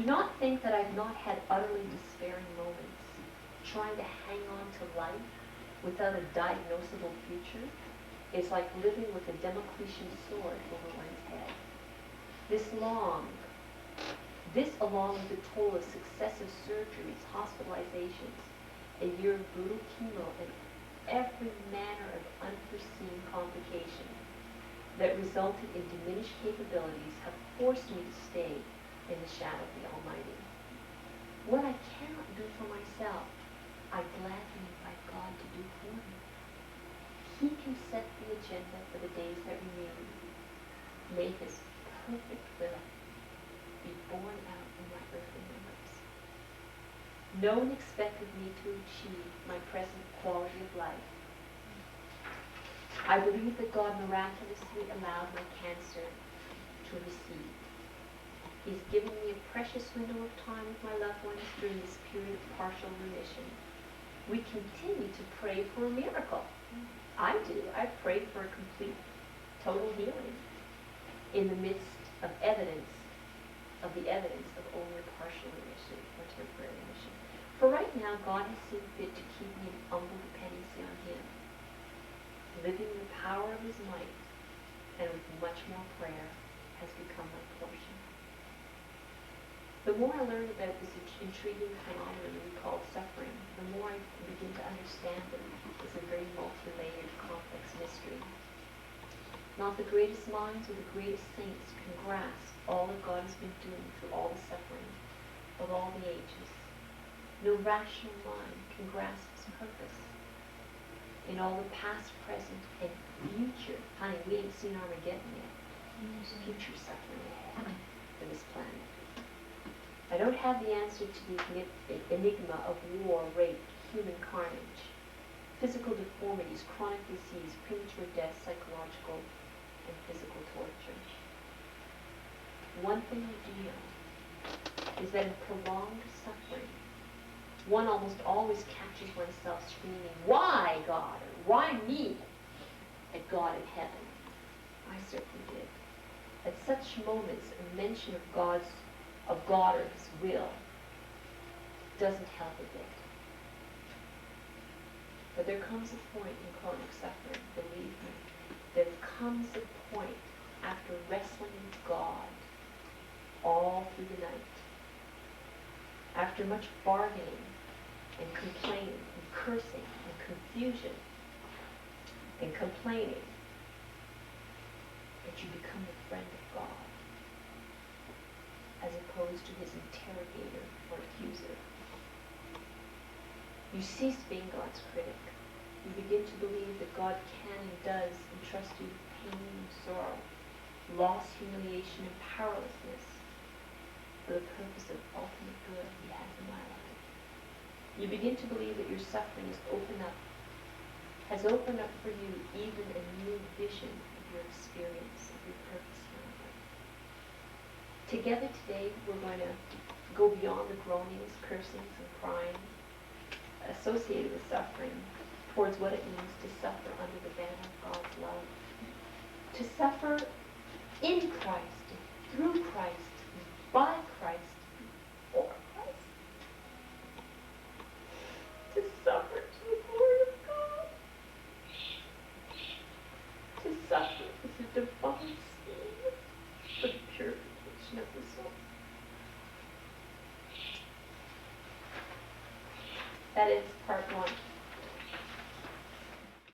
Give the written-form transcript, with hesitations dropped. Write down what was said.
Do not think that I've not had utterly despairing moments, trying to hang on to life without a diagnosable future is like living with a Damoclesian sword over one's head. This along with the toll of successive surgeries, hospitalizations, a year of brutal chemo, and every manner of unforeseen complication that resulted in diminished capabilities have forced me to stay in the shadow of the Almighty. What I cannot do for myself, I gladly invite God to do for me. He can set the agenda for the days that remain. May His perfect will be borne out in my earthly members. No one expected me to achieve my present quality of life. I believe that God miraculously allowed my cancer to recede. He's given me a precious window of time with my loved ones during this period of partial remission. We continue to pray for a miracle. I do. I pray for a complete, total healing in the midst of the evidence of only partial remission or temporary remission. For right now, God has seen fit to keep me in humble dependency on Him, living in the power of His might, and with much more prayer has become my portion. The more I learn about this intriguing phenomenon we call suffering, the more I begin to understand it as a very multi-layered, complex mystery. Not the greatest minds or the greatest saints can grasp all that God has been doing through all the suffering of all the ages. No rational mind can grasp His purpose in all the past, present, and future. Honey, we ain't seen Armageddon yet. There's future suffering ahead for this planet. I don't have the answer to the enigma of war, rape, human carnage, physical deformities, chronic disease, premature death, psychological and physical torture. One thing I do know is that in prolonged suffering, one almost always catches oneself screaming, "Why, God?" or "Why me?" at God in heaven. I certainly did. At such moments, a mention of God or His will doesn't help a bit. But there comes a point in chronic suffering, believe me, there comes a point after wrestling with God all through the night, after much bargaining and complaining and cursing and confusion and complaining, that you become a friend of God, as opposed to His interrogator or accuser. You cease being God's critic. You begin to believe that God can and does entrust you with pain and sorrow, loss, humiliation, and powerlessness for the purpose of ultimate good He has in my life. You begin to believe that your suffering has opened up for you even a new vision of your experience, of your purpose in life. Together today, we're going to go beyond the groanings, cursings, and crying associated with suffering towards what it means to suffer under the banner of God's love. To suffer in Christ, through Christ, by Christ, for Christ. To suffer to the glory of God. To suffer is a divine scheme for the purification of the soul. That is part one.